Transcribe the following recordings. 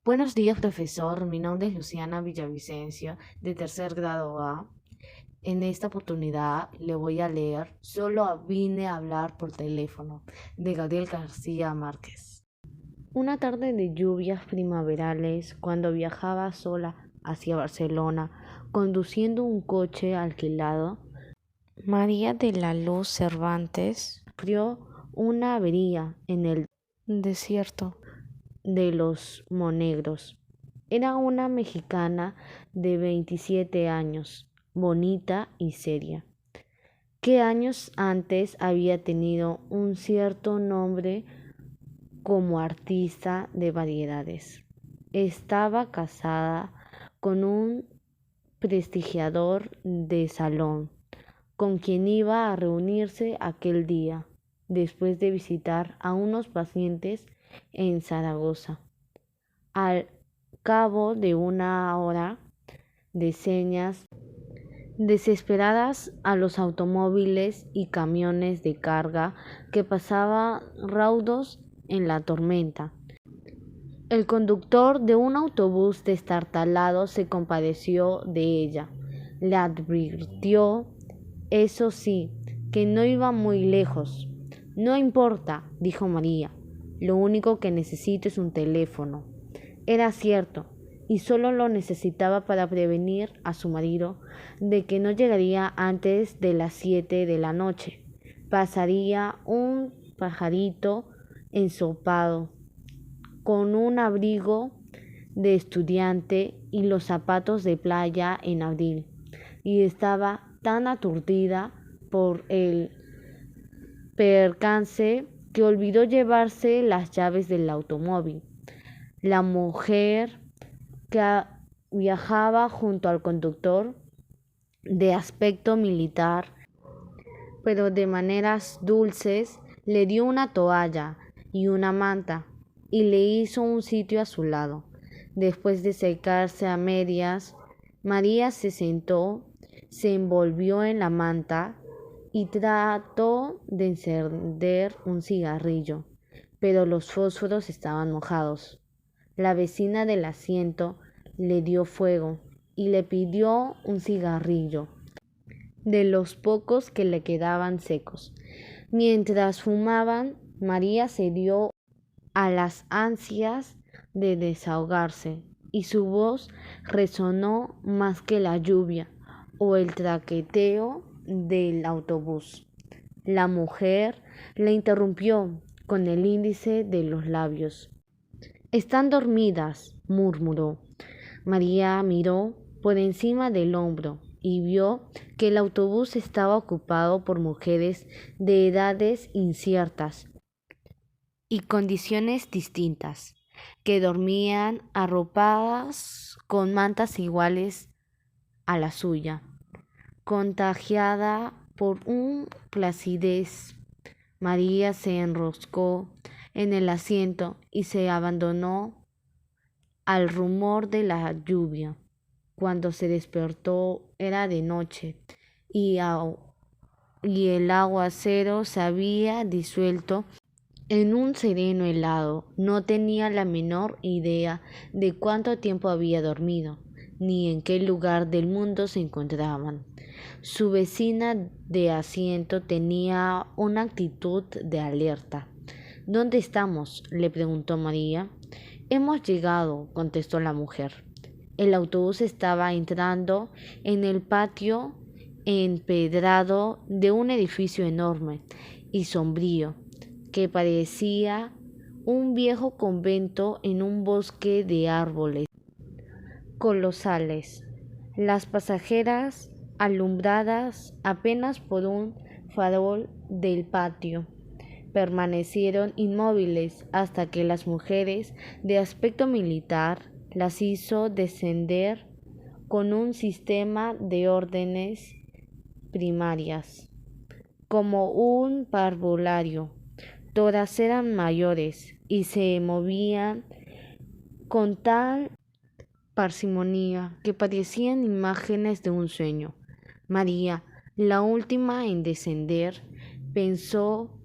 Buenos días, profesor. Mi nombre es Luciana Villavicencio, de tercer grado A. En esta oportunidad le voy a leer Solo vine a hablar por teléfono, de Gabriel García Márquez. Una tarde de lluvias primaverales, cuando viajaba sola hacia Barcelona, conduciendo un coche alquilado, María de la Luz Cervantes sufrió una avería en el desierto de los Monegros. Era una mexicana de 27 años, bonita y seria, que años antes había tenido un cierto nombre como artista de variedades. Estaba casada con un prestigiador de salón, con quien iba a reunirse aquel día, después de visitar a unos pacientes en Zaragoza. Al cabo de una hora de señas desesperadas a los automóviles y camiones de carga que pasaban raudos en la tormenta, el conductor de un autobús destartalado se compadeció de ella. Le advirtió, eso sí, que no iba muy lejos. No importa, dijo María. Lo único que necesito es un teléfono. Era cierto, y solo lo necesitaba para prevenir a su marido de que no llegaría antes de las 7 de la noche. Pasaría un pajarito ensopado, con un abrigo de estudiante y los zapatos de playa en abril, y estaba tan aturdida por el percance que olvidó llevarse las llaves del automóvil. La mujer que viajaba junto al conductor, de aspecto militar, pero de maneras dulces, le dio una toalla y una manta y le hizo un sitio a su lado. Después de secarse a medias, María se sentó, se envolvió en la manta y trató de encender un cigarrillo, pero los fósforos estaban mojados. La vecina del asiento le dio fuego y le pidió un cigarrillo, de los pocos que le quedaban secos. Mientras fumaban, María se dio a las ansias de desahogarse, y su voz resonó más que la lluvia o el traqueteo del autobús. La mujer le interrumpió con el índice de los labios. Están dormidas, murmuró. María miró por encima del hombro y vio que el autobús estaba ocupado por mujeres de edades inciertas y condiciones distintas, que dormían arropadas con mantas iguales a la suya. Contagiada por un placidez, María se enroscó en el asiento y se abandonó al rumor de la lluvia. Cuando se despertó era de noche y, y el aguacero se había disuelto en un sereno helado. No tenía la menor idea de cuánto tiempo había dormido, ni en qué lugar del mundo se encontraban. Su vecina de asiento tenía una actitud de alerta. ¿Dónde estamos?, le preguntó María. Hemos llegado, contestó la mujer. El autobús estaba entrando en el patio empedrado de un edificio enorme y sombrío, que parecía un viejo convento en un bosque de árboles colosales. Las pasajeras, alumbradas apenas por un farol del patio, permanecieron inmóviles hasta que las mujeres de aspecto militar las hizo descender con un sistema de órdenes primarias, como un parvulario. Todas eran mayores y se movían con tal parsimonia que parecían imágenes de un sueño. María, la última en descender, pensó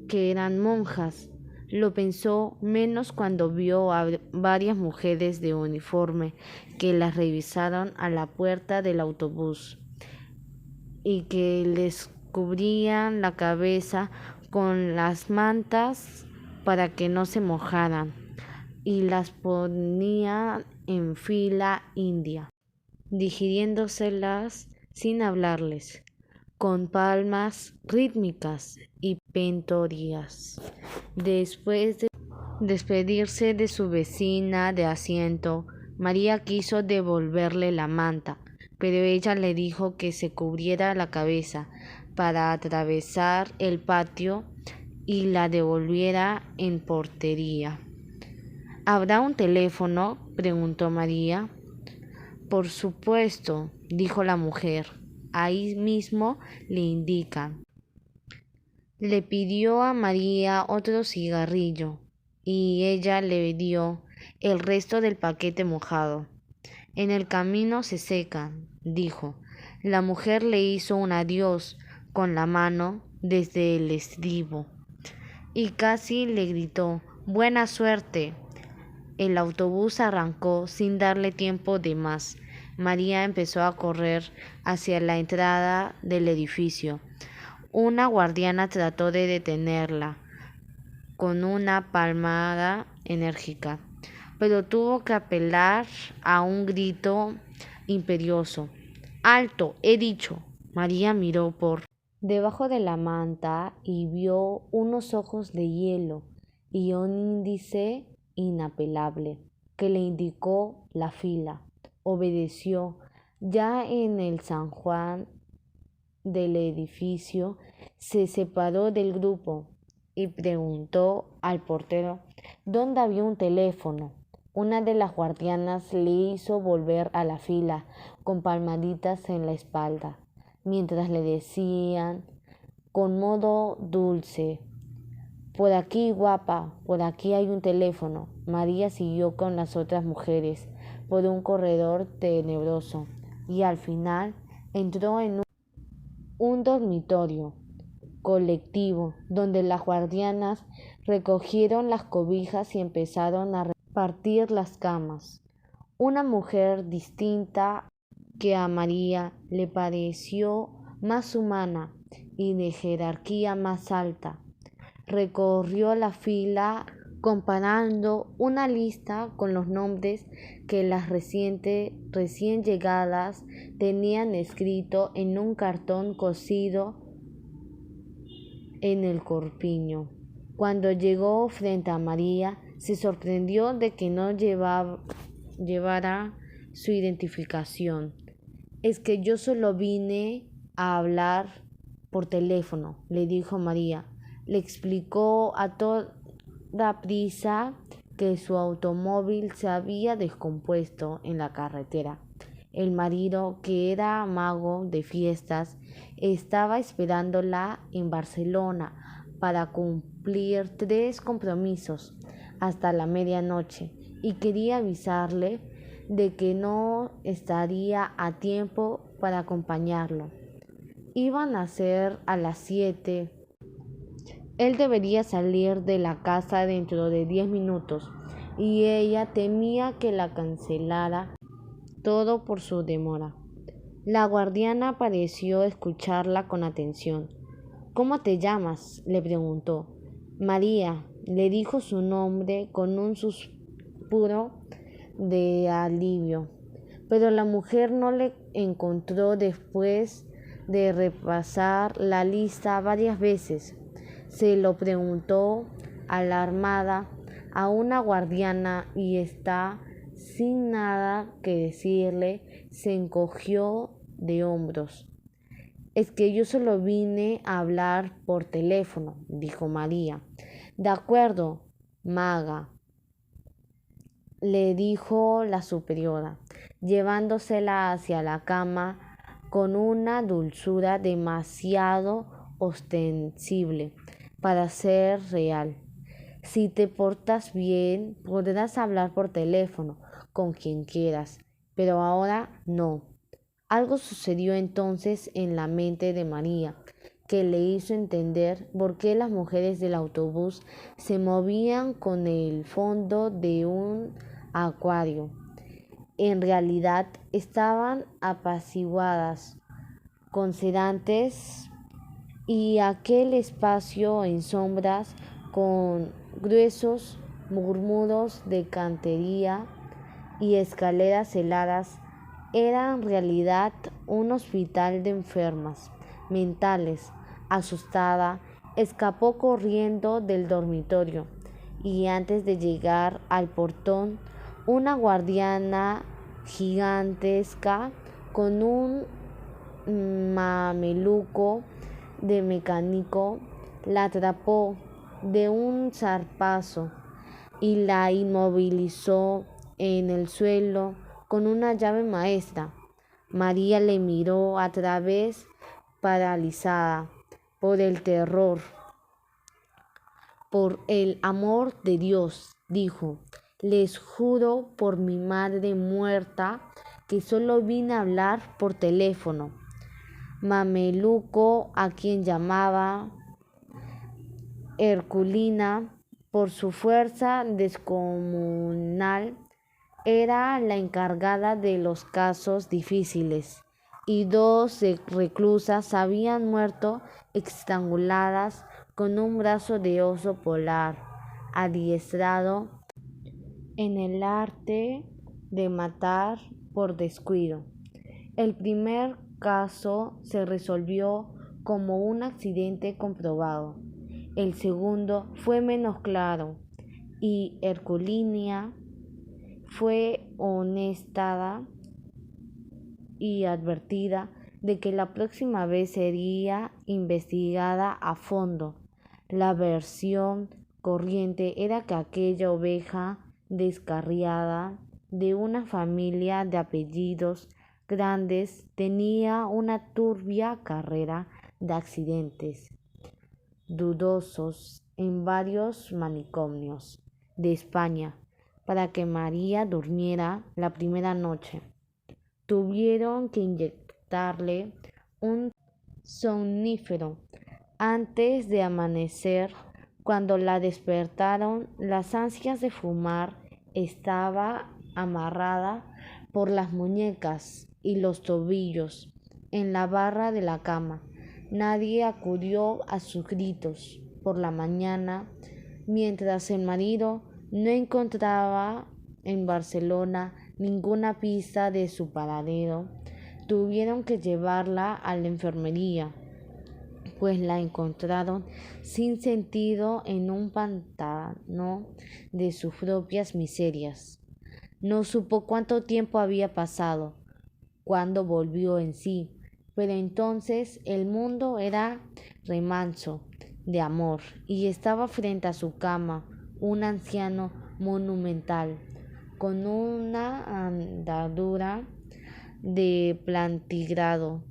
que eran monjas. Lo pensó menos cuando vio a varias mujeres de uniforme que las revisaron a la puerta del autobús y que les cubrían la cabeza con las mantas para que no se mojaran y las ponían en fila india, digiriéndoselas sin hablarles, con palmas rítmicas y pentorias. Después de despedirse de su vecina de asiento, María quiso devolverle la manta, pero ella le dijo que se cubriera la cabeza para atravesar el patio y la devolviera en portería. ¿Habrá un teléfono?, preguntó María. Por supuesto, dijo la mujer. Ahí mismo le indican. Le pidió a María otro cigarrillo y ella le dio el resto del paquete mojado. En el camino se secan, dijo. La mujer le hizo un adiós con la mano desde el estribo y casi le gritó: «Buena suerte». El autobús arrancó sin darle tiempo de más. María empezó a correr hacia la entrada del edificio. Una guardiana trató de detenerla con una palmada enérgica, pero tuvo que apelar a un grito imperioso. «¡Alto! He dicho». María miró por debajo de la manta y vio unos ojos de hielo y un índice inapelable que le indicó la fila. Obedeció. Ya en el San Juan del edificio se separó del grupo y preguntó al portero dónde había un teléfono. Una de las guardianas le hizo volver a la fila con palmaditas en la espalda, mientras le decían con modo dulce: «Por aquí, guapa, por aquí hay un teléfono». María siguió con las otras mujeres por un corredor tenebroso y al final entró en un dormitorio colectivo donde las guardianas recogieron las cobijas y empezaron a repartir las camas. Una mujer distinta que a María le pareció más humana y de jerarquía más alta recorrió la fila comparando una lista con los nombres que las recién llegadas tenían escrito en un cartón cosido en el corpiño. Cuando llegó frente a María, se sorprendió de que no llevara su identificación. «Es que yo solo vine a hablar por teléfono», le dijo María. Le explicó a toda prisa que su automóvil se había descompuesto en la carretera. El marido, que era mago de fiestas, estaba esperándola en Barcelona para cumplir 3 compromisos hasta la medianoche y quería avisarle de que no estaría a tiempo para acompañarlo. Iban a ser a las 7. Él debería salir de la casa dentro de 10 minutos y ella temía que la cancelara todo por su demora. La guardiana pareció escucharla con atención. «¿Cómo te llamas?», le preguntó. «María», le dijo su nombre con un suspiro de alivio. Pero la mujer no le encontró después de repasar la lista varias veces. Se lo preguntó alarmada a una guardiana y ésta, sin nada que decirle, se encogió de hombros. «Es que yo solo vine a hablar por teléfono», dijo María. «De acuerdo, maga», le dijo la superiora, llevándosela hacia la cama con una dulzura demasiado ostensible para ser real. «Si te portas bien, podrás hablar por teléfono con quien quieras, pero ahora no». Algo sucedió entonces en la mente de María que le hizo entender por qué las mujeres del autobús se movían con el fondo de un acuario. En realidad estaban apaciguadas, con sedantes y aquel espacio en sombras con gruesos murmuros de cantería y escaleras heladas era en realidad un hospital de enfermas mentales. Asustada, escapó corriendo del dormitorio y antes de llegar al portón, una guardiana gigantesca con un mameluco de mecánico la atrapó de un zarpazo y la inmovilizó en el suelo con una llave maestra. María le miró a través, paralizada por el terror. Por el amor de Dios, dijo, les juro por mi madre muerta que solo vine a hablar por teléfono. Mameluco, a quien llamaba Herculina por su fuerza descomunal, era la encargada de los casos difíciles y dos reclusas habían muerto estranguladas con un brazo de oso polar, adiestrado en el arte de matar por descuido. El primer caso se resolvió como un accidente comprobado. El segundo fue menos claro y Herculina fue honestada y advertida de que la próxima vez sería investigada a fondo. La versión corriente era que aquella oveja descarriada de una familia de apellidos grandes tenía una turbia carrera de accidentes dudosos en varios manicomios de España para que María durmiera la primera noche. Tuvieron que inyectarle un somnífero antes de amanecer. Cuando la despertaron, las ansias de fumar estaba amarrada por las muñecas y los tobillos en la barra de la cama. Nadie acudió a sus gritos. Por la mañana, mientras el marido no encontraba en Barcelona ninguna pista de su paradero, tuvieron que llevarla a la enfermería, pues la encontraron sin sentido en un pantano de sus propias miserias. No supo cuánto tiempo había pasado, cuando volvió en sí, pero entonces el mundo era remanso de amor y estaba frente a su cama un anciano monumental con una andadura de plantigrado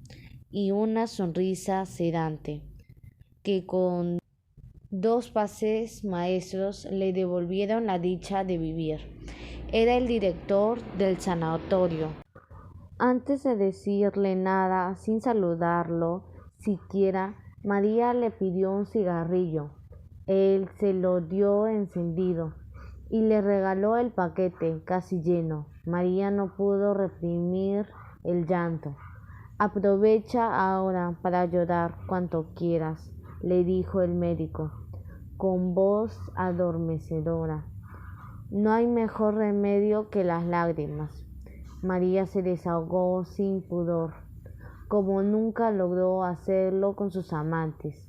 y una sonrisa sedante, que con dos pases maestros le devolvieron la dicha de vivir. Era el director del sanatorio. Antes de decirle nada, sin saludarlo siquiera, María le pidió un cigarrillo. Él se lo dio encendido y le regaló el paquete casi lleno. María no pudo reprimir el llanto. Aprovecha ahora para llorar cuanto quieras, le dijo el médico, con voz adormecedora. No hay mejor remedio que las lágrimas. María se desahogó sin pudor, como nunca logró hacerlo con sus amantes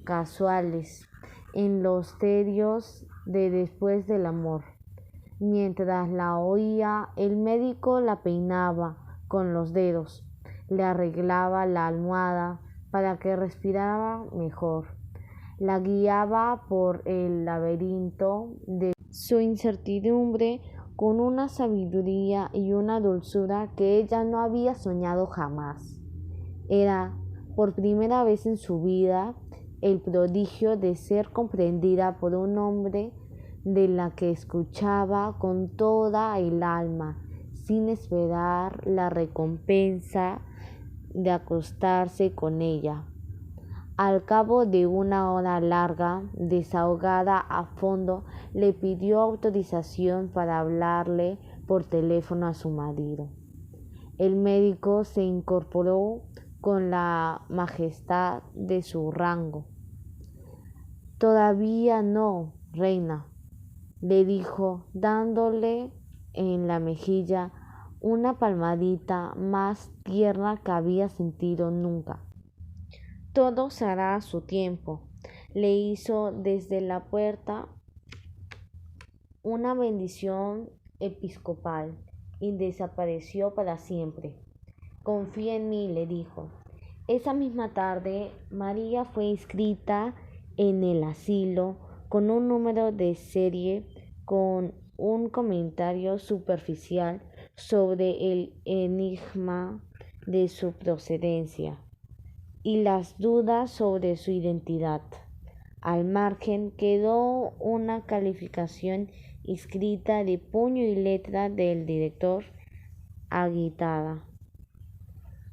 casuales en los tedios de después del amor. Mientras la oía, el médico la peinaba con los dedos, le arreglaba la almohada para que respirara mejor, la guiaba por el laberinto de su incertidumbre con una sabiduría y una dulzura que ella no había soñado jamás. Era, por primera vez en su vida, el prodigio de ser comprendida por un hombre de la que escuchaba con toda el alma, sin esperar la recompensa de acostarse con ella. Al cabo de una hora larga, desahogada a fondo, le pidió autorización para hablarle por teléfono a su marido. El médico se incorporó con la majestad de su rango. Todavía no, reina, le dijo, dándole en la mejilla una palmadita más tierna que había sentido nunca. Todo se hará a su tiempo. Le hizo desde la puerta una bendición episcopal y desapareció para siempre. Confía en mí, le dijo. Esa misma tarde, María fue inscrita en el asilo con un número de serie con un comentario superficial sobre el enigma de su procedencia y las dudas sobre su identidad. Al margen quedó una calificación escrita de puño y letra del director, agitada.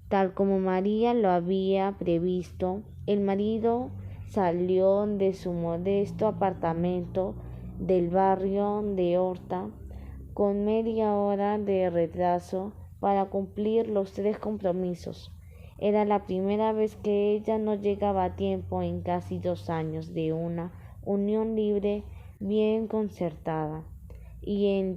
Tal como María lo había previsto, el marido salió de su modesto apartamento del barrio de Horta con media hora de retraso para cumplir los 3 compromisos. Era la primera vez que ella no llegaba a tiempo en casi 2 años de una unión libre bien concertada, y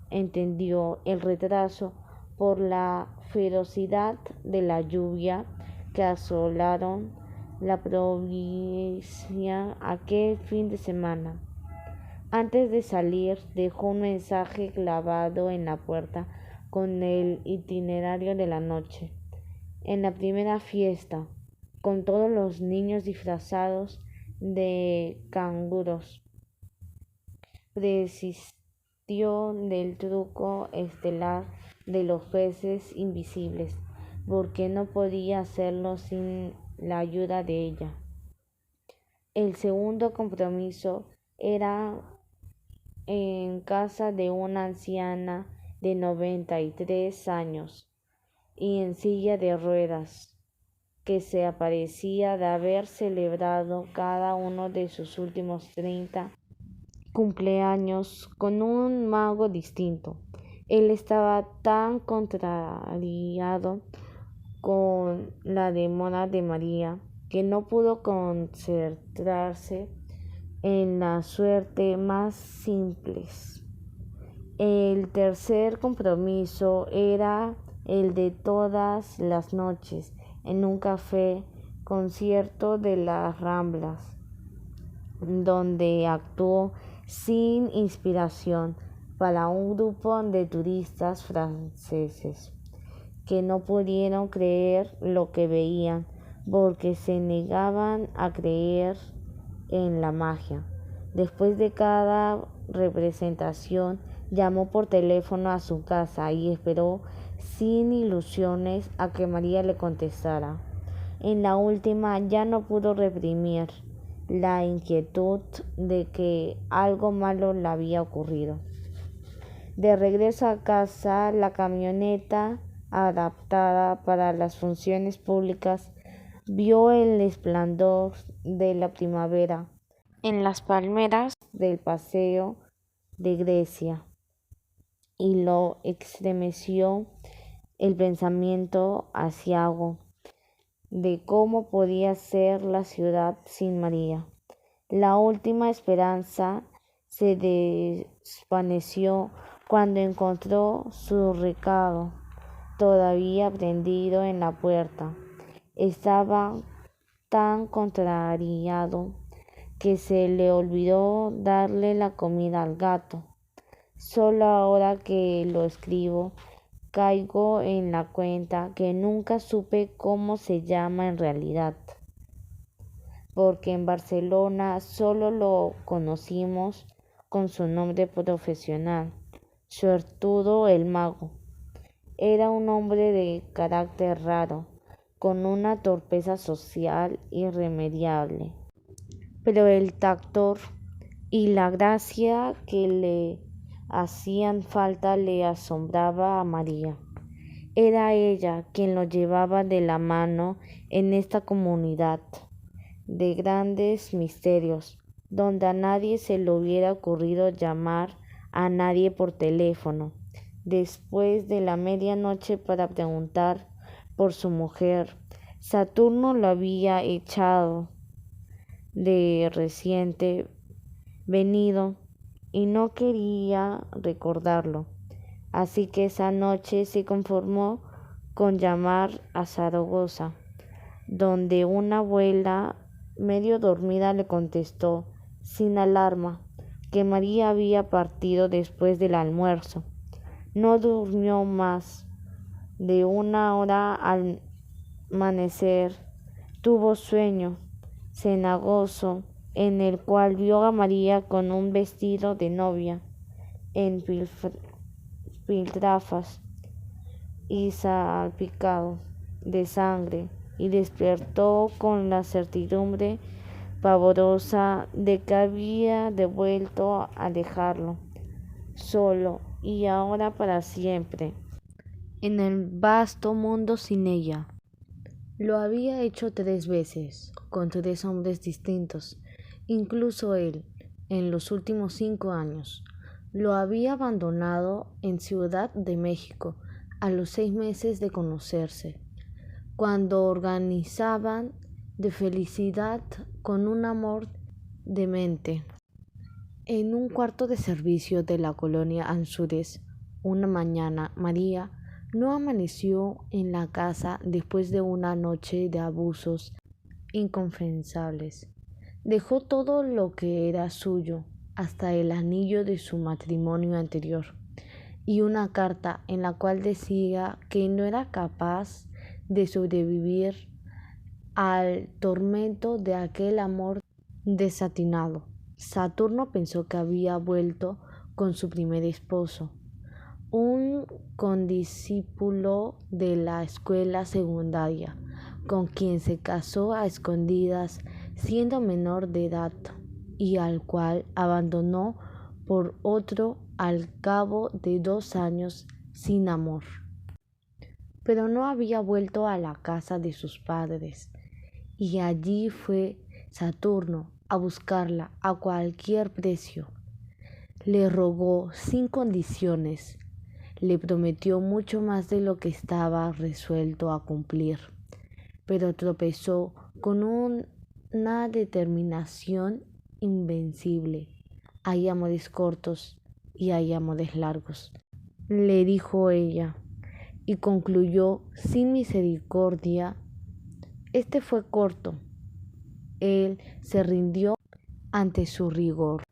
entendió el retraso por la ferocidad de la lluvia que asolaron la provincia aquel fin de semana. Antes de salir, dejó un mensaje clavado en la puerta con el itinerario de la noche. En la primera fiesta, con todos los niños disfrazados de canguros, desistió del truco estelar de los jueces invisibles, porque no podía hacerlo sin la ayuda de ella. El segundo compromiso era en casa de una anciana de 93 años y en silla de ruedas, que se aparecía de haber celebrado cada uno de sus últimos 30 cumpleaños con un mago distinto. Él estaba tan contrariado con la demora de María que no pudo concentrarse en la suerte más simples. El tercer compromiso era el de todas las noches en un café concierto de las Ramblas, donde actuó sin inspiración para un grupo de turistas franceses que no pudieron creer lo que veían porque se negaban a creer en la magia. Después de cada representación, llamó por teléfono a su casa y esperó sin ilusiones a que María le contestara. En la última ya no pudo reprimir la inquietud de que algo malo le había ocurrido. De regreso a casa, la camioneta adaptada para las funciones públicas vio el esplendor de la primavera en las palmeras del Paseo de Grecia y lo estremeció el pensamiento aciago de cómo podía ser la ciudad sin María. La última esperanza se desvaneció cuando encontró su recado todavía prendido en la puerta. Estaba tan contrariado que se le olvidó darle la comida al gato. Solo ahora que lo escribo, caigo en la cuenta que nunca supe cómo se llama en realidad, porque en Barcelona solo lo conocimos con su nombre profesional, Suertudo el Mago. Era un hombre de carácter raro, con una torpeza social irremediable, pero el tacto y la gracia que le hacían falta le asombraba a María. Era ella quien lo llevaba de la mano en esta comunidad, de grandes misterios, donde a nadie se le hubiera ocurrido llamar a nadie por teléfono después de la medianoche para preguntar por su mujer. Saturno lo había echado de reciente venido y no quería recordarlo. Así que esa noche se conformó con llamar a Zaragoza, donde una abuela medio dormida le contestó, sin alarma, que María había partido después del almuerzo. No durmió más de una hora al amanecer. Tuvo sueño cenagoso, en el cual vio a María con un vestido de novia en piltrafas y salpicado de sangre, y despertó con la certidumbre pavorosa de que había devuelto a dejarlo solo y ahora para siempre en el vasto mundo sin ella. Lo había hecho 3 veces, con 3 hombres distintos. Incluso él, en los últimos 5 años, lo había abandonado en Ciudad de México a los 6 meses de conocerse, cuando organizaban de felicidad con un amor demente. En un cuarto de servicio de la colonia Anzures, una mañana, María no amaneció en la casa después de una noche de abusos inconfesables. Dejó todo lo que era suyo, hasta el anillo de su matrimonio anterior, y una carta en la cual decía que no era capaz de sobrevivir al tormento de aquel amor desatinado. Saturno pensó que había vuelto con su primer esposo, un condiscípulo de la escuela secundaria, con quien se casó a escondidas siendo menor de edad y al cual abandonó por otro al cabo de 2 años sin amor. Pero no había vuelto a la casa de sus padres, y allí fue Saturno a buscarla a cualquier precio. Le rogó sin condiciones, le prometió mucho más de lo que estaba resuelto a cumplir, pero tropezó con una determinación invencible. Hay amores cortos y hay amores largos, le dijo ella, y concluyó sin misericordia. Este fue corto. Él se rindió ante su rigor.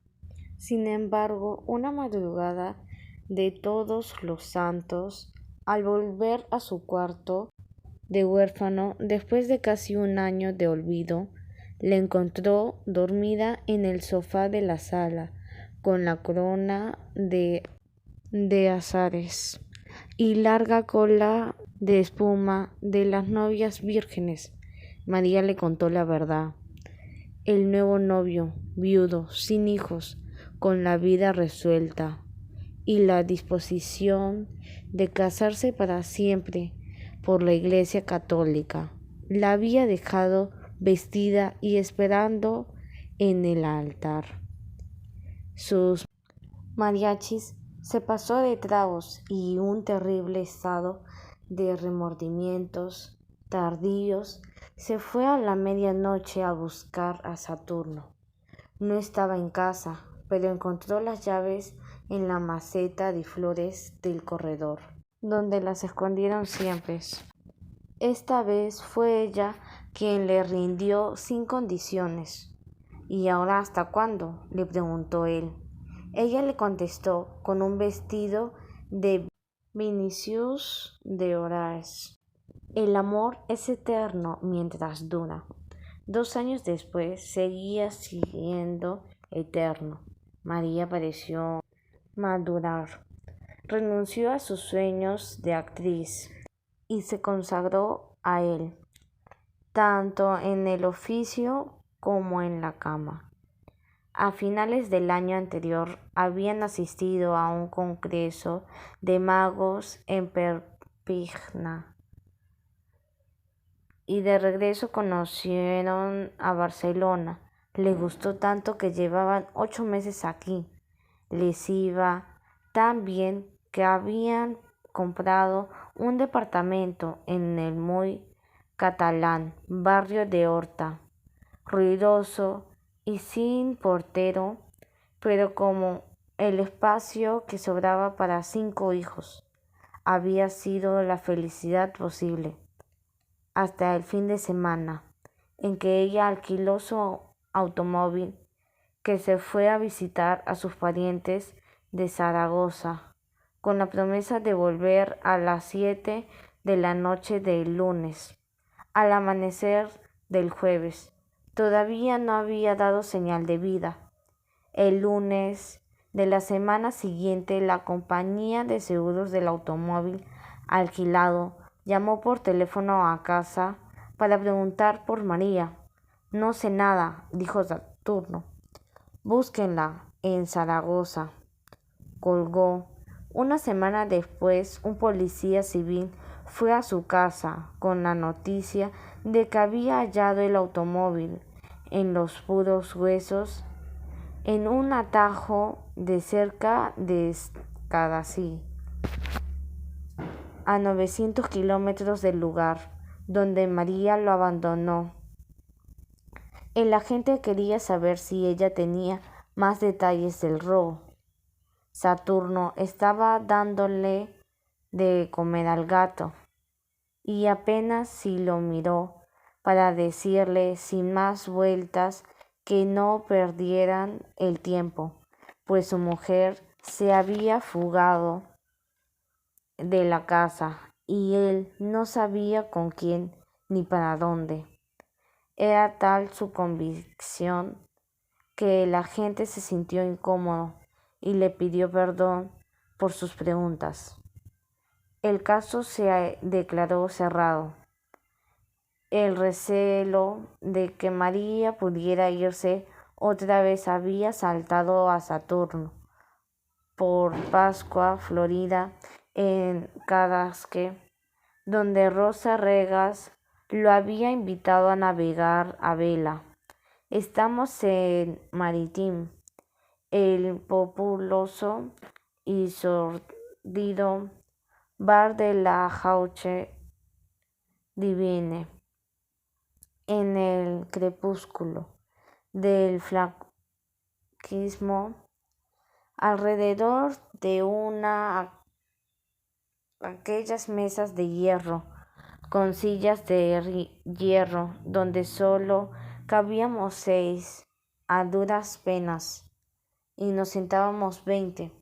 Sin embargo, una madrugada de Todos los Santos, al volver a su cuarto de huérfano después de casi un año de olvido, la encontró dormida en el sofá de la sala, con la corona de azares y larga cola de espuma de las novias vírgenes. María le contó la verdad. El nuevo novio, viudo, sin hijos, con la vida resuelta y la disposición de casarse para siempre por la Iglesia Católica, la había dejado vestida y esperando en el altar. Sus mariachis se pasó de tragos y un terrible estado de remordimientos tardíos. Se fue a la medianoche a buscar a Saturno. No estaba en casa, pero encontró las llaves en la maceta de flores del corredor, donde las escondieron siempre. Esta vez fue ella quien le rindió sin condiciones. ¿Y ahora hasta cuándo?, le preguntó él. Ella le contestó con un vestido de Vinicius de Horace. El amor es eterno mientras dura. 2 años después seguía siendo eterno. María pareció madurar. Renunció a sus sueños de actriz y se consagró a él, tanto en el oficio como en la cama. A finales del año anterior habían asistido a un congreso de magos en Perpignan. y de regreso conocieron a Barcelona. Les gustó tanto que llevaban 8 meses aquí. Les iba tan bien que habían comprado un departamento en el muy catalán barrio de Horta, ruidoso y sin portero, pero como el espacio que sobraba para 5 hijos había sido la felicidad posible, hasta el fin de semana, en que ella alquiló su automóvil, que se fue a visitar a sus parientes de Zaragoza, con la promesa de volver a las 7 de la noche del lunes, al amanecer del jueves. Todavía no había dado señal de vida. El lunes de la semana siguiente, la compañía de seguros del automóvil alquilado llamó por teléfono a casa para preguntar por María. No sé nada, dijo Saturno. Búsquenla en Zaragoza. Colgó. Una semana después, un policía civil fue a su casa con la noticia de que había hallado el automóvil en los puros huesos en un atajo de cerca de Escadací, a 900 kilómetros del lugar donde María lo abandonó. El agente quería saber si ella tenía más detalles del robo. Saturno estaba dándole de comer al gato y apenas si lo miró para decirle sin más vueltas que no perdieran el tiempo, pues su mujer se había fugado de la casa y él no sabía con quién ni para dónde. Era tal su convicción que el agente se sintió incómodo y le pidió perdón por sus preguntas. El caso se declaró cerrado. El recelo de que María pudiera irse otra vez había saltado a Saturno por Pascua, Florida, en Cadasque, donde Rosa Regas lo había invitado a navegar a vela. Estamos en Maritim, el populoso y sordido bar de la Jauche Divine, en el crepúsculo del flaquismo, alrededor de aquellas mesas de hierro, con sillas de hierro, donde solo cabíamos 6 a duras penas, y nos sentábamos 20.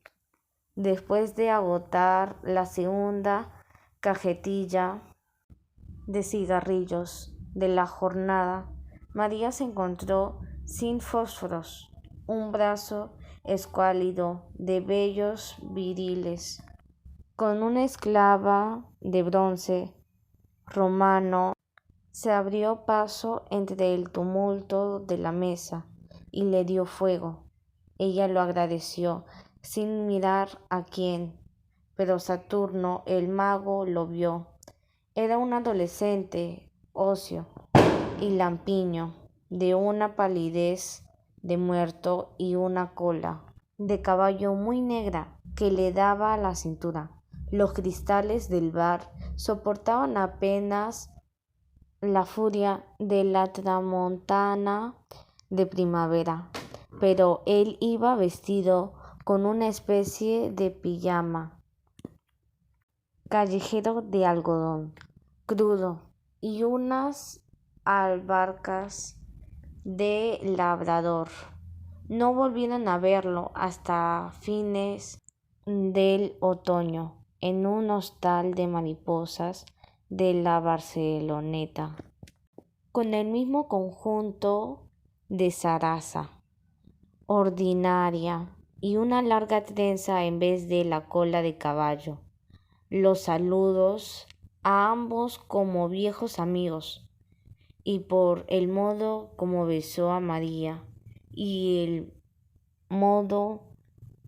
Después de agotar la segunda cajetilla de cigarrillos de la jornada, María se encontró sin fósforos, un brazo escuálido de vellos viriles, con una esclava de bronce romano. Se abrió paso entre el tumulto de la mesa y le dio fuego. Ella lo agradeció sin mirar a quién, pero Saturno, el mago, lo vio. Era un adolescente, óseo y lampiño, de una palidez de muerto y una cola de caballo muy negra que le daba a la cintura. Los cristales del bar soportaban apenas la furia de la tramontana de primavera, pero él iba vestido con una especie de pijama callejero de algodón crudo y unas albarcas de labrador. No volvieron a verlo hasta fines del otoño en un hostal de mariposas de la Barceloneta, con el mismo conjunto de zaraza ordinaria y una larga trenza en vez de la cola de caballo. Los saludos a ambos como viejos amigos, y por el modo como besó a María y el modo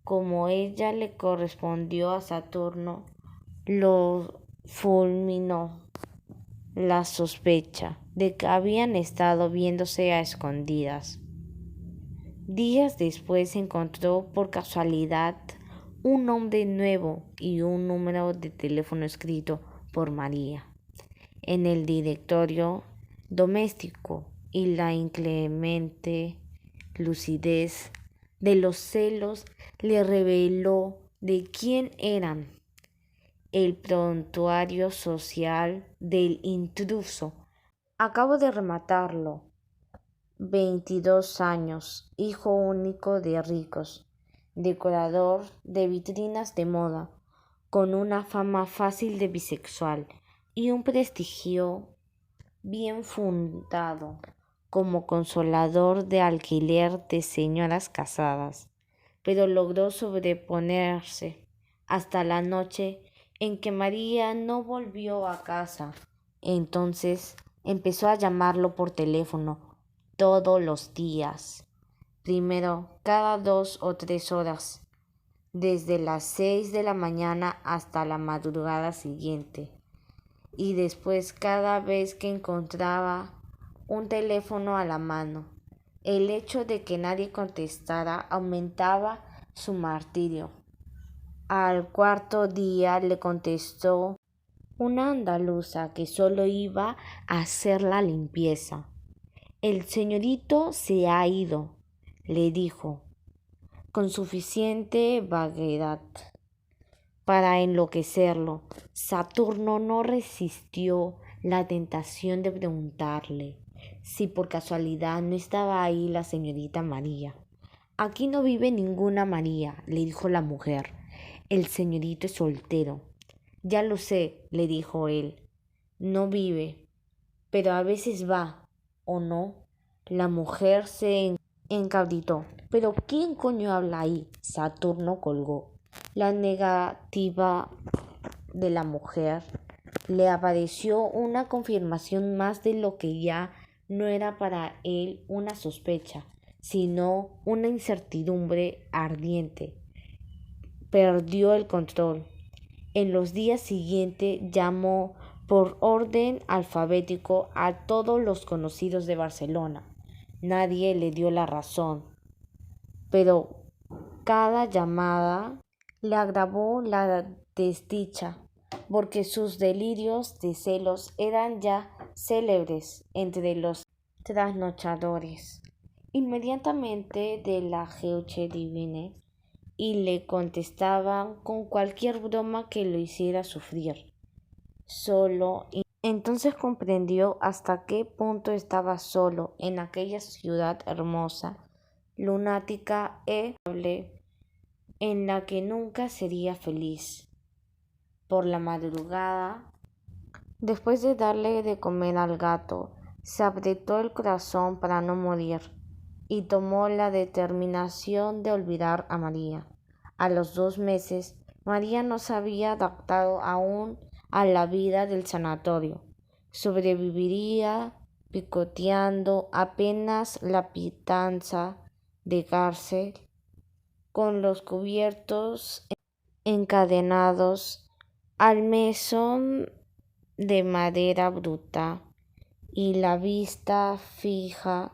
como ella le correspondió a Saturno, lo fulminó. la sospecha de que habían estado viéndose a escondidas. Días después se encontró por casualidad un nombre nuevo y un número de teléfono escrito por María en el directorio doméstico, y la inclemente lucidez de los celos le reveló de quién eran. El prontuario social del intruso. Acabo de rematarlo. 22 años, hijo único de ricos, decorador de vitrinas de moda, con una fama fácil de bisexual y un prestigio bien fundado como consolador de alquiler de señoras casadas, pero logró sobreponerse hasta la noche en que María no volvió a casa. Entonces empezó a llamarlo por teléfono todos los días, primero cada 2 o 3 horas, desde las 6 de la mañana hasta la madrugada siguiente, y después cada vez que encontraba un teléfono a la mano. El hecho de que nadie contestara aumentaba su martirio. Al cuarto día le contestó una andaluza que solo iba a hacer la limpieza. El señorito se ha ido, le dijo, con suficiente vaguedad para enloquecerlo. Saturno no resistió la tentación de preguntarle si por casualidad no estaba ahí la señorita María. Aquí no vive ninguna María, le dijo la mujer. El señorito es soltero. Ya lo sé, le dijo él. No vive, pero a veces va, ¿o no? La mujer se encabritó. ¿Pero quién coño habla ahí? Saturno colgó. La negativa de la mujer le apareció una confirmación más de lo que ya no era para él una sospecha, sino una incertidumbre ardiente. Perdió el control. En los días siguientes llamó por orden alfabético a todos los conocidos de Barcelona. Nadie le dio la razón, pero cada llamada le agravó la desdicha, porque sus delirios de celos eran ya célebres entre los trasnochadores. Inmediatamente de la Geuche divine y le contestaban con cualquier broma que lo hiciera sufrir. Solo entonces comprendió hasta qué punto estaba solo en aquella ciudad hermosa, lunática e en la que nunca sería feliz. Por la madrugada, después de darle de comer al gato, se apretó el corazón para no morir y tomó la determinación de olvidar a María. A los 2 meses, María no se había adaptado aún a la vida del sanatorio. Sobreviviría picoteando apenas la pitanza de cárcel, con los cubiertos encadenados al mesón de madera bruta y la vista fija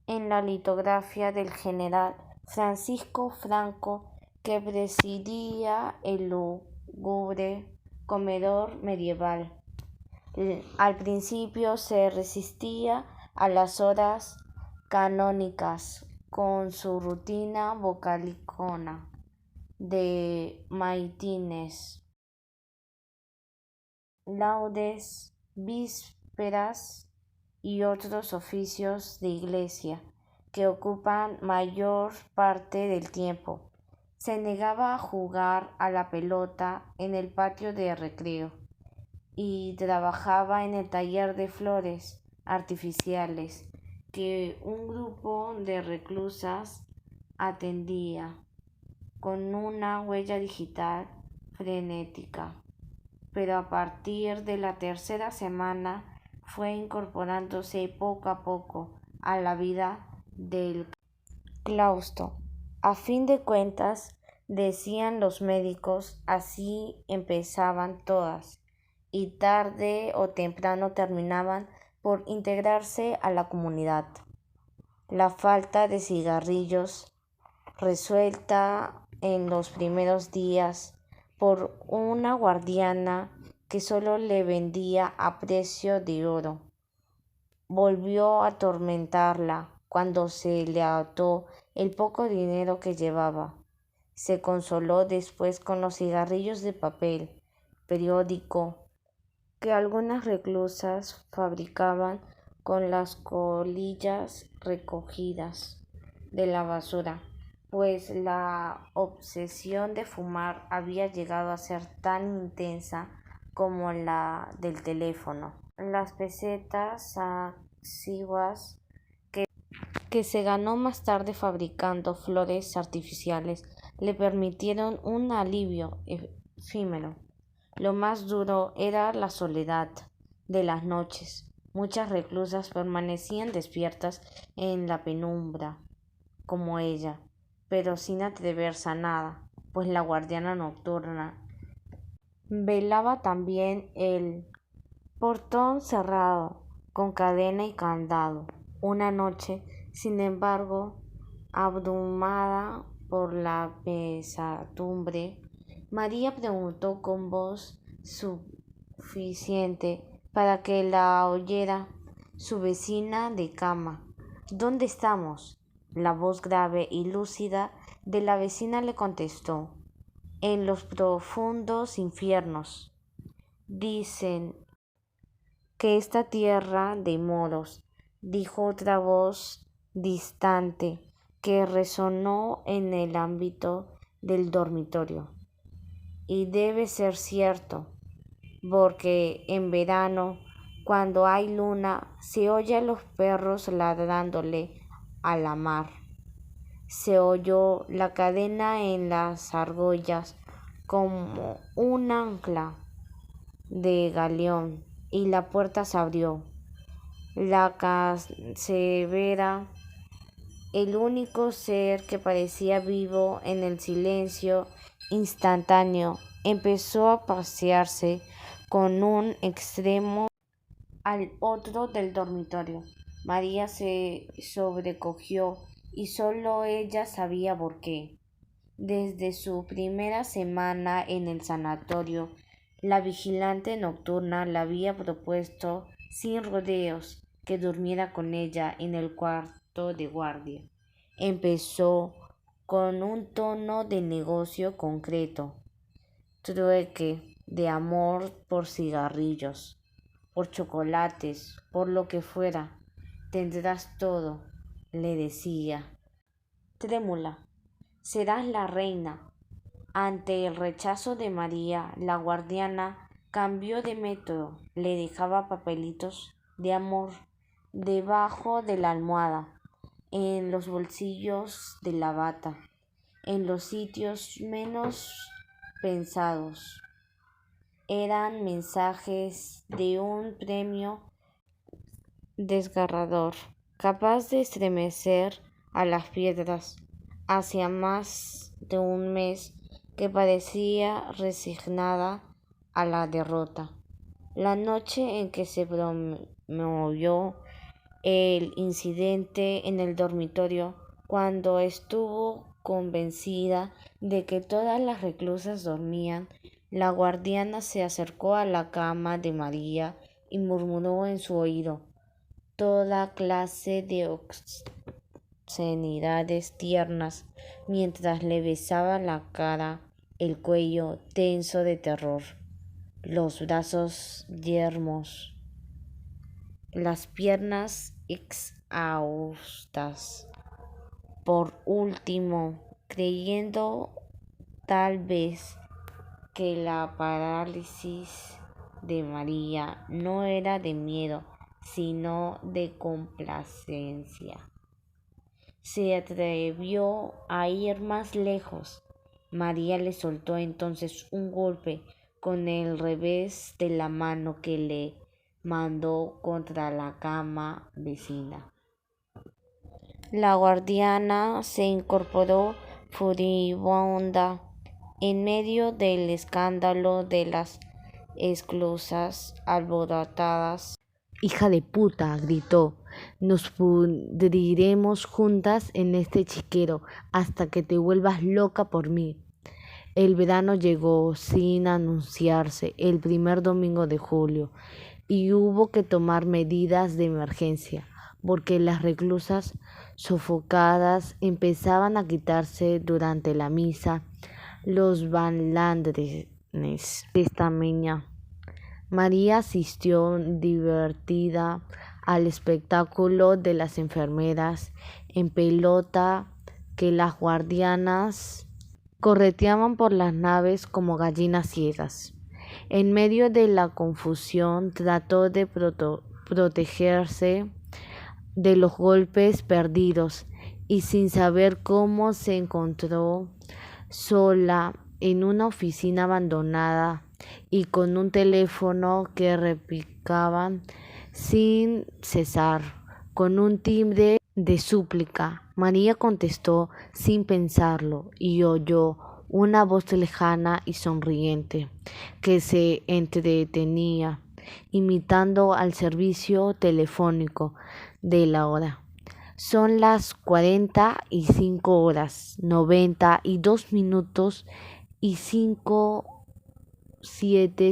en la litografía del general Francisco Franco, que presidía el lúgubre comedor medieval. Al principio se resistía a las horas canónicas con su rutina vocalicona de maitines, laudes, vísperas y otros oficios de iglesia que ocupan mayor parte del tiempo. Se negaba a jugar a la pelota en el patio de recreo y trabajaba en el taller de flores artificiales que un grupo de reclusas atendía con una huella digital frenética. Pero a partir de la tercera semana fue incorporándose poco a poco a la vida del claustro. A fin de cuentas, decían los médicos, así empezaban todas, y tarde o temprano terminaban por integrarse a la comunidad. La falta de cigarrillos, resuelta en los primeros días por una guardiana que solo le vendía a precio de oro, volvió a atormentarla cuando se le agotó el poco dinero que llevaba. Se consoló después con los cigarrillos de papel periódico que algunas reclusas fabricaban con las colillas recogidas de la basura, pues la obsesión de fumar había llegado a ser tan intensa como la del teléfono. Las pesetas exiguas que se ganó más tarde fabricando flores artificiales le permitieron un alivio efímero. Lo más duro era la soledad de las noches. Muchas reclusas permanecían despiertas en la penumbra, como ella, pero sin atreverse a nada, pues la guardiana nocturna velaba también el portón cerrado, con cadena y candado. Una noche, sin embargo, abrumada por la pesadumbre, María preguntó con voz suficiente para que la oyera su vecina de cama: ¿Dónde estamos? La voz grave y lúcida de la vecina le contestó: en los profundos infiernos. Dicen que esta tierra de moros, dijo otra voz distante que resonó en el ámbito del dormitorio. Y debe ser cierto, porque en verano, cuando hay luna, se oye a los perros ladrándole a la mar. Se oyó la cadena en las argollas como un ancla de galeón, y la puerta se abrió. La casevera, el único ser que parecía vivo en el silencio instantáneo, empezó a pasearse con un extremo al otro del dormitorio. María se sobrecogió y solo ella sabía por qué. Desde su primera semana en el sanatorio, la vigilante nocturna le había propuesto sin rodeos que durmiera con ella en el cuarto de guardia. Empezó con un tono de negocio concreto: trueque de amor por cigarrillos, por chocolates, por lo que fuera. Tendrás todo, le decía, trémula. Serás la reina. Ante el rechazo de María, la guardiana cambió de método. Le dejaba papelitos de amor debajo de la almohada, en los bolsillos de la bata, en los sitios menos pensados. Eran mensajes de un premio desgarrador, capaz de estremecer a las piedras. Hacía más de un mes que parecía resignada a la derrota. La noche en que se promovió el incidente en el dormitorio, cuando estuvo convencida de que todas las reclusas dormían, la guardiana se acercó a la cama de María y murmuró en su oído toda clase de obscenidades tiernas mientras le besaba la cara, el cuello tenso de terror, los brazos yermos, las piernas exhaustas. Por último, creyendo tal vez que la parálisis de María no era de miedo, sino de complacencia, se atrevió a ir más lejos. María le soltó entonces un golpe con el revés de la mano que le mandó contra la cama vecina. La guardiana se incorporó furibunda en medio del escándalo de las esclusas, alborotadas. Hija de puta, gritó, nos pudriremos juntas en este chiquero hasta que te vuelvas loca por mí. El verano llegó sin anunciarse el primer domingo de julio y hubo que tomar medidas de emergencia porque las reclusas sofocadas empezaban a quitarse durante la misa los balandres de esta meña. María asistió divertida al espectáculo de las enfermeras en pelota que las guardianas correteaban por las naves como gallinas ciegas. En medio de la confusión trató de protegerse de los golpes perdidos y sin saber cómo se encontró sola en una oficina abandonada y con un teléfono que repicaba sin cesar, con un timbre de súplica. María contestó sin pensarlo y oyó una voz lejana y sonriente que se entretenía imitando al servicio telefónico de la hora. Son las 45 horas, 92 minutos y 7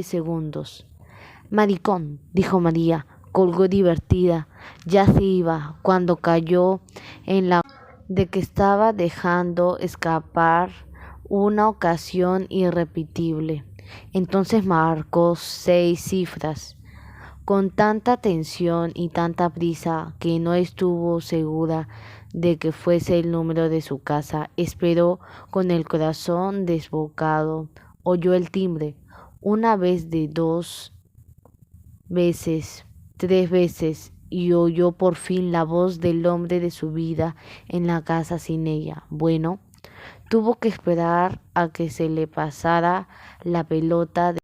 segundos. Maricón, dijo María, colgó divertida. Ya se iba cuando cayó en la de que estaba dejando escapar una ocasión irrepetible. Entonces marcó 6 cifras. Con tanta tensión y tanta prisa que no estuvo segura de que fuese el número de su casa, esperó con el corazón desbocado. Oyó el timbre, una vez, de 2 veces, 3 veces, y oyó por fin la voz del hombre de su vida en la casa sin ella. Bueno, tuvo que esperar a que se le pasara la pelota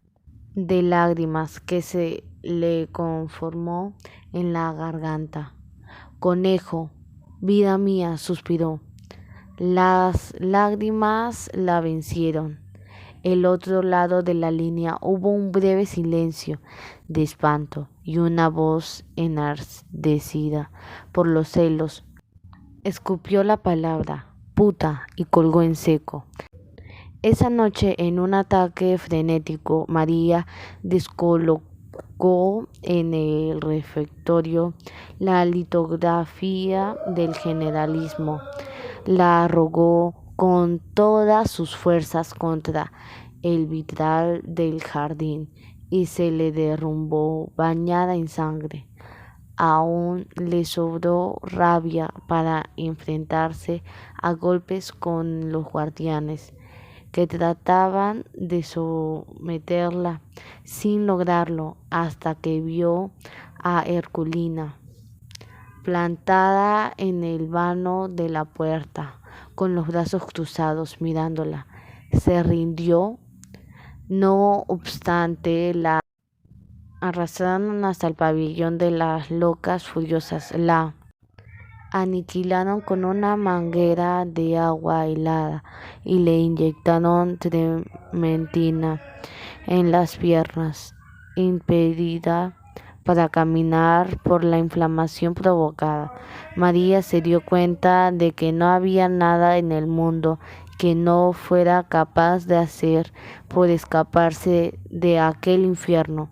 de lágrimas que se le conformó en la garganta. Conejo, vida mía, suspiró. Las lágrimas la vencieron. El otro lado de la línea hubo un breve silencio de espanto y una voz enardecida por los celos escupió la palabra puta y colgó en seco. Esa noche, en un ataque frenético, María descolocó en el refectorio la litografía del generalísimo, la arrojó con todas sus fuerzas contra el vitral del jardín y se le derrumbó bañada en sangre. Aún le sobró rabia para enfrentarse a golpes con los guardianes que trataban de someterla sin lograrlo hasta que vio a Herculina plantada en el vano de la puerta con los brazos cruzados mirándola. Se rindió. No obstante, la arrastraron hasta el pabellón de las locas furiosas. La aniquilaron con una manguera de agua helada y le inyectaron trementina en las piernas, impedida para caminar por la inflamación provocada. María se dio cuenta de que no había nada en el mundo que no fuera capaz de hacer por escaparse de aquel infierno.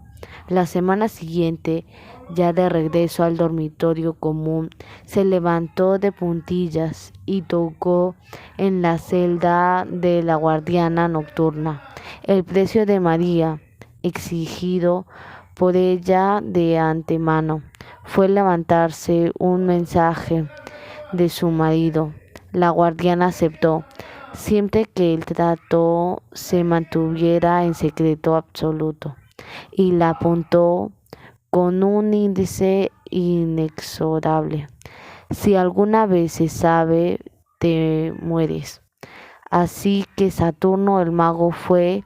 La semana siguiente, ya de regreso al dormitorio común, se levantó de puntillas y tocó en la celda de la guardiana nocturna. El precio de María, exigido por ella de antemano, fue levantarse un mensaje de su marido. La guardiana aceptó, siempre que el trato se mantuviera en secreto absoluto, y la apuntó con un índice inexorable. Si alguna vez se sabe, te mueres. Así que Saturno el mago fue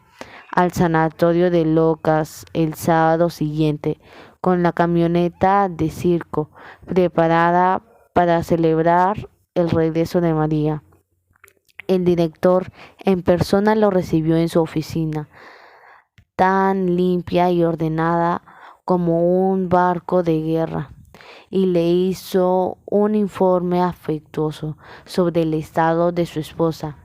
al sanatorio de locas el sábado siguiente con la camioneta de circo preparada para celebrar el regreso de María. El director en persona lo recibió en su oficina. tan limpia y ordenada como un barco de guerra, y le hizo un informe afectuoso sobre el estado de su esposa.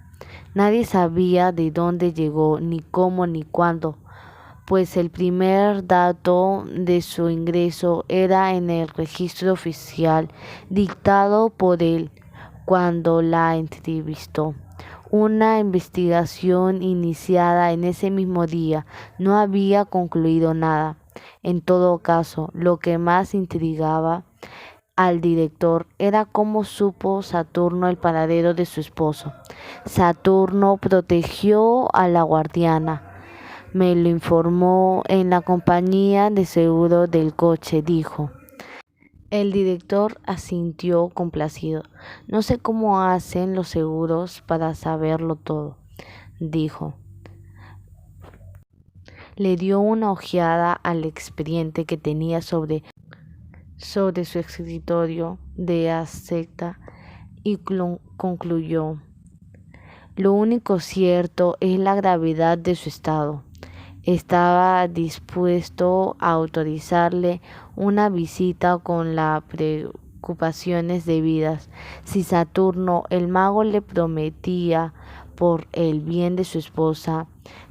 Nadie sabía de dónde llegó, ni cómo, ni cuándo, pues el primer dato de su ingreso era en el registro oficial dictado por él cuando la entrevistó. Una investigación iniciada en ese mismo día no había concluido nada. En todo caso, lo que más intrigaba al director era cómo supo Saturno el paradero de su esposo. Saturno protegió a la guardiana. Me lo informó en la compañía de seguro del coche, dijo. El director asintió complacido. No sé cómo hacen los seguros para saberlo todo, dijo. Le dio una ojeada al expediente que tenía sobre su escritorio de aceta y concluyó. Lo único cierto es la gravedad de su estado. Estaba dispuesto a autorizarle una visita con las preocupaciones debidas si Saturno, el mago, le prometía, por el bien de su esposa,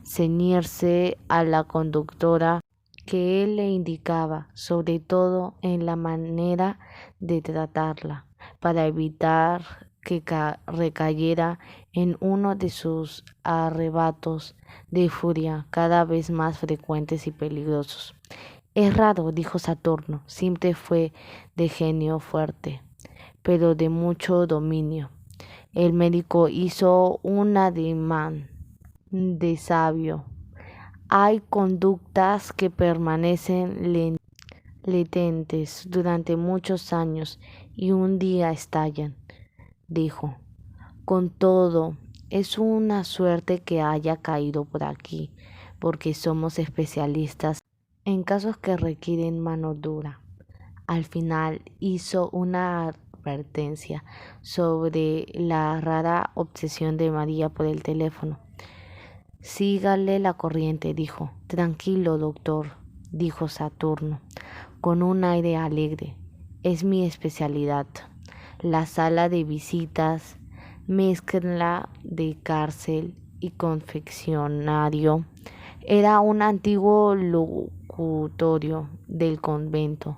ceñirse a la conductora que él le indicaba, sobre todo en la manera de tratarla, para evitar que recayera en uno de sus arrebatos de furia cada vez más frecuentes y peligrosos. Es raro, dijo Saturno, siempre fue de genio fuerte, pero de mucho dominio. El médico hizo un ademán de sabio. Hay conductas que permanecen latentes durante muchos años y un día estallan, dijo. Con todo, es una suerte que haya caído por aquí, porque somos especialistas en casos que requieren mano dura. Al final hizo una advertencia sobre la rara obsesión de María por el teléfono. Sígale la corriente, dijo. Tranquilo, doctor, dijo Saturno, con un aire alegre. Es mi especialidad. La sala de visitas, mezcla de cárcel y confeccionario, era un antiguo locutorio del convento.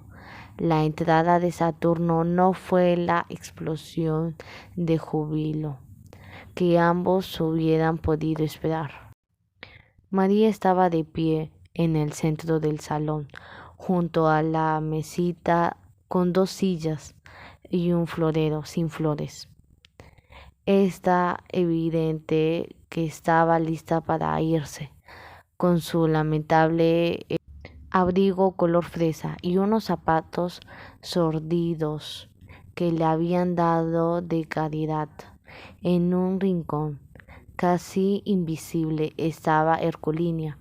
La entrada de Saturno no fue la explosión de júbilo que ambos hubieran podido esperar. María estaba de pie en el centro del salón, junto a la mesita con 2 sillas y un florero sin flores. Está evidente que estaba lista para irse, con su lamentable abrigo color fresa y unos zapatos sordidos que le habían dado de caridad. En un rincón, casi invisible, estaba Herculínea,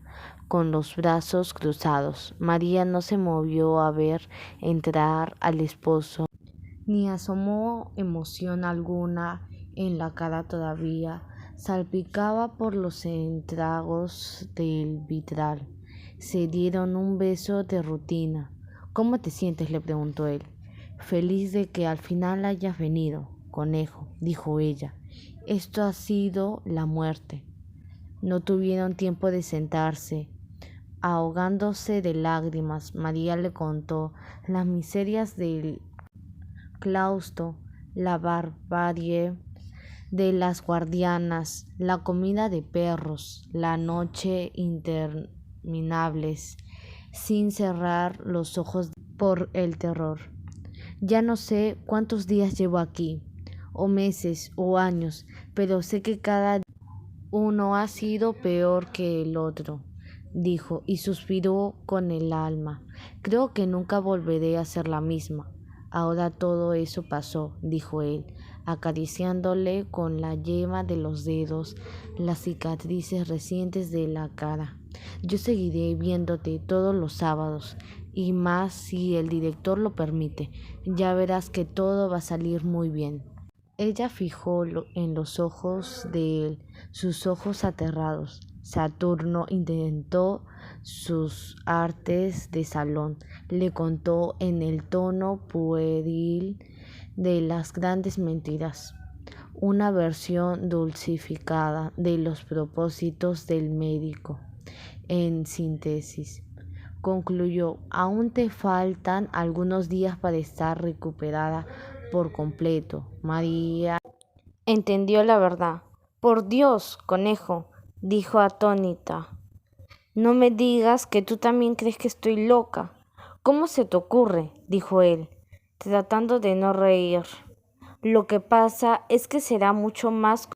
con los brazos cruzados. María no se movió a ver entrar al esposo, ni asomó emoción alguna en la cara todavía salpicaba por los estragos del vitral. Se dieron un beso de rutina. ¿Cómo te sientes?, le preguntó él. Feliz de que al final hayas venido, conejo, dijo ella. Esto ha sido la muerte. No tuvieron tiempo de sentarse. Ahogándose de lágrimas, María le contó las miserias del claustro, la barbarie de las guardianas, la comida de perros, la noche interminables, sin cerrar los ojos por el terror. Ya no sé cuántos días llevo aquí, o meses, o años, pero sé que cada uno ha sido peor que el otro, dijo, y suspiró con el alma. Creo que nunca volveré a ser la misma. Ahora todo eso pasó, dijo él, acariciándole con la yema de los dedos las cicatrices recientes de la cara. Yo seguiré viéndote todos los sábados, y más si el director lo permite. Ya verás que todo va a salir muy bien. Ella fijó en los ojos de él, sus ojos aterrados. Saturno intentó sus artes de salón. Le contó en el tono pueril de las grandes mentiras, una versión dulcificada de los propósitos del médico. En síntesis, concluyó, aún te faltan algunos días para estar recuperada por completo. María entendió la verdad. Por Dios, conejo, dijo atónita. No me digas que tú también crees que estoy loca. ¿Cómo se te ocurre? Dijo él, tratando de no reír. Lo que pasa es que será mucho más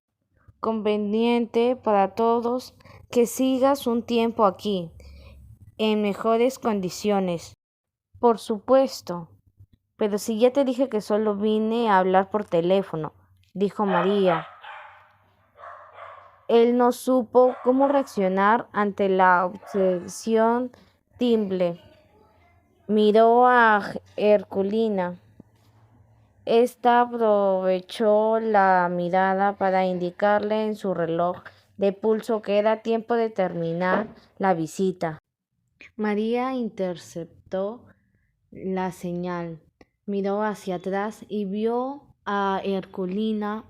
conveniente para todos que sigas un tiempo aquí, en mejores condiciones. Por supuesto, pero si ya te dije que solo vine a hablar por teléfono, dijo María. Él no supo cómo reaccionar ante la obsesión timbre. Miró a Herculina. Esta aprovechó la mirada para indicarle en su reloj de pulso que era tiempo de terminar la visita. María interceptó la señal, miró hacia atrás y vio a Herculina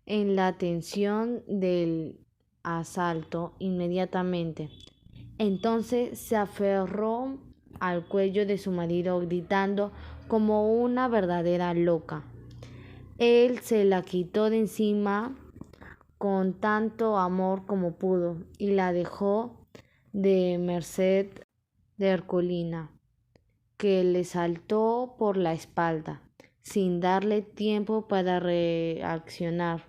en la tensión del asalto inmediatamente. Entonces se aferró al cuello de su marido gritando como una verdadera loca. Él se la quitó de encima con tanto amor como pudo y la dejó de merced de Herculina, que le saltó por la espalda sin darle tiempo para reaccionar.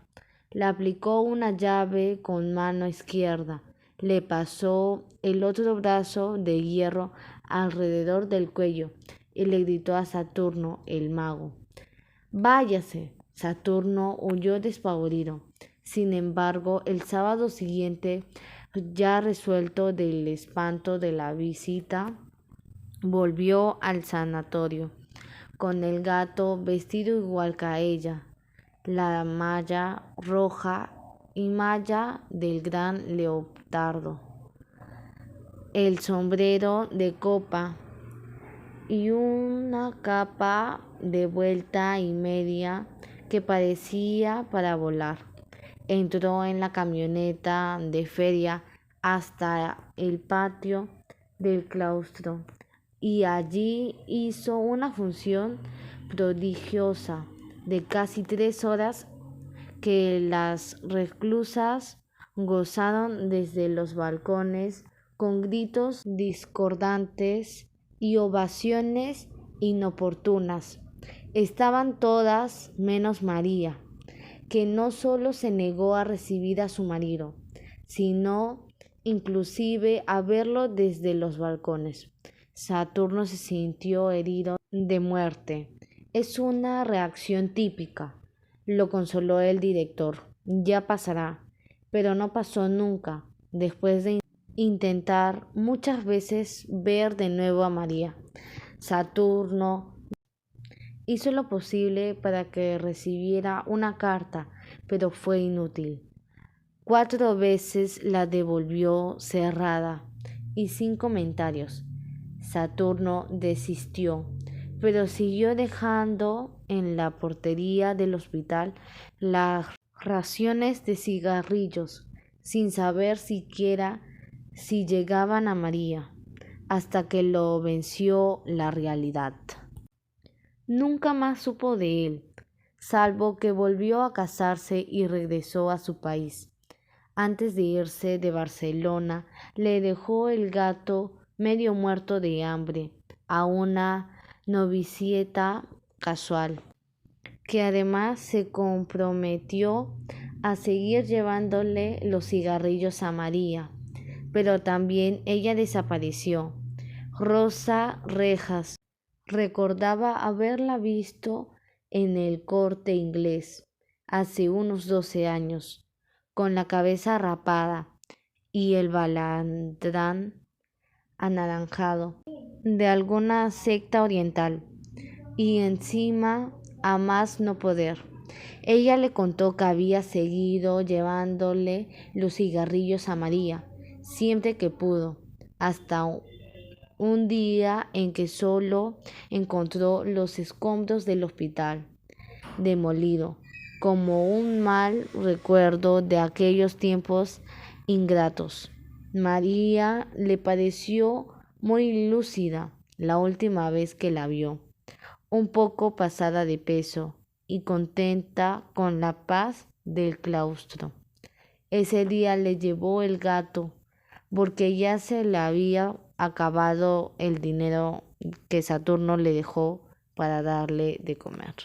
Le aplicó una llave con mano izquierda, le pasó el otro brazo de hierro alrededor del cuello y le gritó a Saturno, el mago. Váyase. Saturno huyó despavorido. Sin embargo, el sábado siguiente, ya resuelto del espanto de la visita, volvió al sanatorio con el gato vestido igual que a ella, la malla roja y malla del gran leopardo, el sombrero de copa y una capa de vuelta y media que parecía para volar. Entró en la camioneta de feria hasta el patio del claustro y allí hizo una función prodigiosa de casi 3 horas que las reclusas gozaron desde los balcones con gritos discordantes y ovaciones inoportunas. Estaban todas menos María, que no solo se negó a recibir a su marido, sino inclusive a verlo desde los balcones. Saturno se sintió herido de muerte. Es una reacción típica, lo consoló el director. Ya pasará, pero no pasó nunca, después de intentar muchas veces ver de nuevo a María. Saturno hizo lo posible para que recibiera una carta, pero fue inútil. 4 veces la devolvió cerrada y sin comentarios. Saturno desistió, pero siguió dejando en la portería del hospital las raciones de cigarrillos, sin saber siquiera si llegaban a María, hasta que lo venció la realidad. Nunca más supo de él, salvo que volvió a casarse y regresó a su país. Antes de irse de Barcelona, le dejó el gato medio muerto de hambre a una novicieta casual, que además se comprometió a seguir llevándole los cigarrillos a María, pero también ella desapareció. Rosa Rejas recordaba haberla visto en el Corte Inglés hace unos 12 años, con la cabeza rapada y el balandrán anaranjado de alguna secta oriental, y encima a más no poder. Ella le contó que había seguido llevándole los cigarrillos a María, siempre que pudo, hasta un día en que solo encontró los escombros del hospital, demolido, como un mal recuerdo de aquellos tiempos ingratos. María le pareció muy lúcida la última vez que la vio, un poco pasada de peso y contenta con la paz del claustro. Ese día le llevó el gato porque ya se le había acabado el dinero que Saturno le dejó para darle de comer.